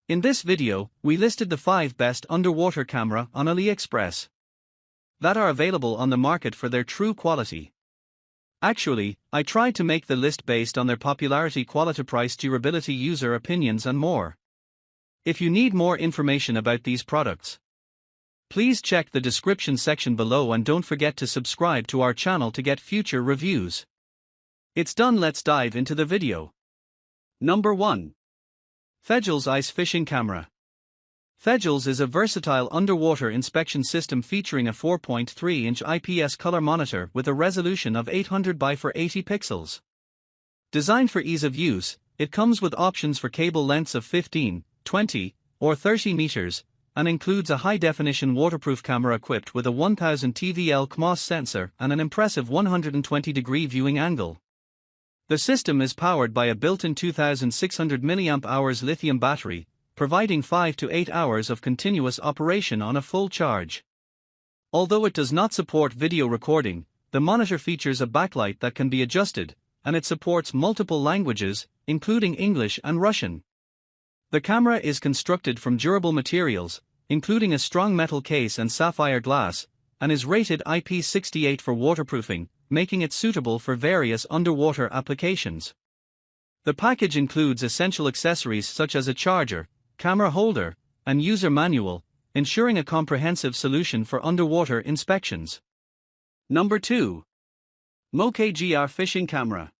In this video, we listed the 5 best underwater camera on Aliexpress that are available on the market for their true quality. Actually, I tried to make the list based on their popularity, quality, price, durability, user opinions and more. If you need more information about these products, please check the description section below and don't forget to subscribe to our channel to get future reviews. It's done, let's dive into the video. Number 1. THEJLES Ice Fishing Camera. THEJLES is a versatile underwater inspection system featuring a 4.3-inch IPS color monitor with a resolution of 800 by 480 pixels. Designed for ease of use, it comes with options for cable lengths of 15, 20, or 30 meters, and includes a high-definition waterproof camera equipped with a 1000 TVL CMOS sensor and an impressive 120-degree viewing angle. The system is powered by a built-in 2600 mAh lithium battery, providing 5 to 8 hours of continuous operation on a full charge. Although it does not support video recording, the monitor features a backlight that can be adjusted, and it supports multiple languages, including English and Russian. The camera is constructed from durable materials, including a strong metal case and sapphire glass, and is rated IP68 for waterproofing, making it suitable for various underwater applications. The package includes essential accessories such as a charger, camera holder, and user manual, ensuring a comprehensive solution for underwater inspections. Number 2. MOQCQGR Fishing Camera.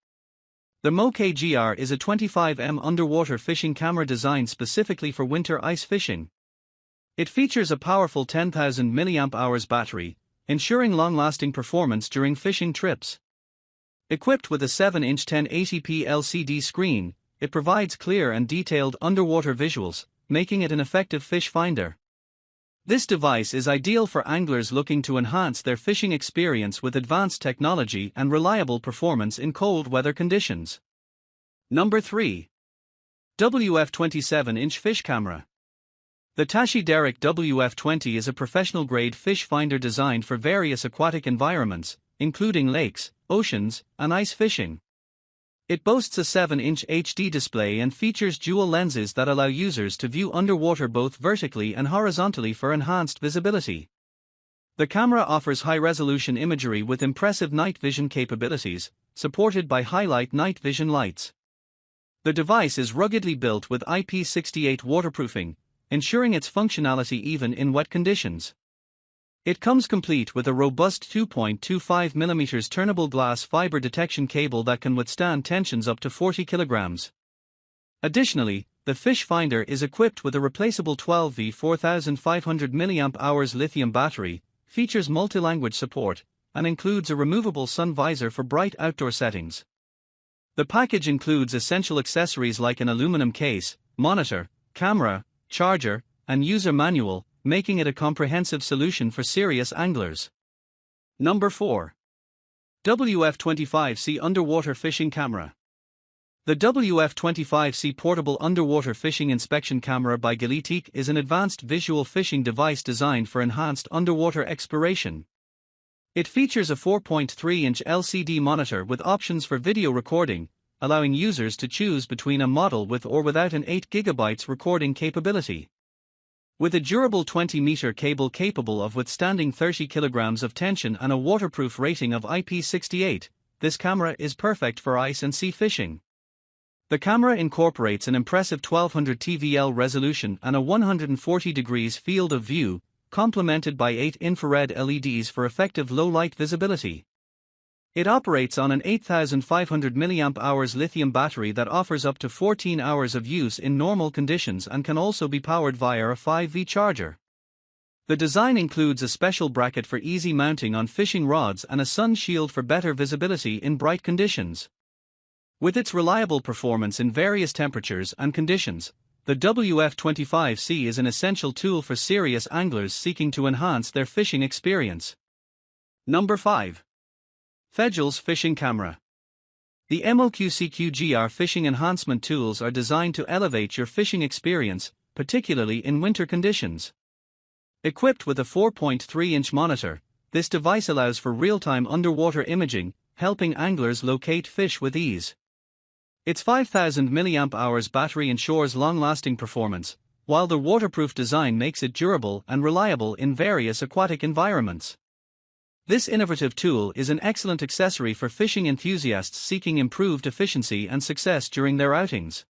The MOQCQGR is a 25mm underwater fishing camera designed specifically for winter ice fishing. It features a powerful 10,000 mAh battery, ensuring long-lasting performance during fishing trips. Equipped with a 7-inch 1080p LCD screen, it provides clear and detailed underwater visuals, making it an effective fish finder. This device is ideal for anglers looking to enhance their fishing experience with advanced technology and reliable performance in cold weather conditions. Number 3. WF 27-inch Fish Camera. The Tashi Derrick WF20 is a professional-grade fish finder designed for various aquatic environments, including lakes, oceans, and ice fishing. It boasts a 7-inch HD display and features dual lenses that allow users to view underwater both vertically and horizontally for enhanced visibility. The camera offers high-resolution imagery with impressive night vision capabilities, supported by highlight night vision lights. The device is ruggedly built with IP68 waterproofing, ensuring its functionality even in wet conditions. It comes complete with a robust 2.25mm turnable glass fiber detection cable that can withstand tensions up to 40 kilograms. Additionally, the fish finder is equipped with a replaceable 12V 4500 mAh lithium battery, features multi-language support, and includes a removable sun visor for bright outdoor settings. The package includes essential accessories like an aluminum case, monitor, camera, charger, and user manual, making it a comprehensive solution for serious anglers. Number 4. WF25C Underwater Fishing Camera. The WF25C Portable Underwater Fishing Inspection Camera by Aliexpress is an advanced visual fishing device designed for enhanced underwater exploration. It features a 4.3-inch LCD monitor with options for video recording, allowing users to choose between a model with or without an 8GB recording capability. With a durable 20-meter cable capable of withstanding 30 kilograms of tension and a waterproof rating of IP68, this camera is perfect for ice and sea fishing. The camera incorporates an impressive 1200 TVL resolution and a 140 degrees field of view, complemented by 8 infrared LEDs for effective low-light visibility. It operates on an 8500 mAh lithium battery that offers up to 14 hours of use in normal conditions and can also be powered via a 5V charger. The design includes a special bracket for easy mounting on fishing rods and a sun shield for better visibility in bright conditions. With its reliable performance in various temperatures and conditions, the WF25C is an essential tool for serious anglers seeking to enhance their fishing experience. Number 5. THEJLES Fishing Camera. The MOQCQGR fishing enhancement tools are designed to elevate your fishing experience, particularly in winter conditions. Equipped with a 4.3-inch monitor, this device allows for real-time underwater imaging, helping anglers locate fish with ease. Its 5000 mAh battery ensures long-lasting performance, while the waterproof design makes it durable and reliable in various aquatic environments. This innovative tool is an excellent accessory for fishing enthusiasts seeking improved efficiency and success during their outings.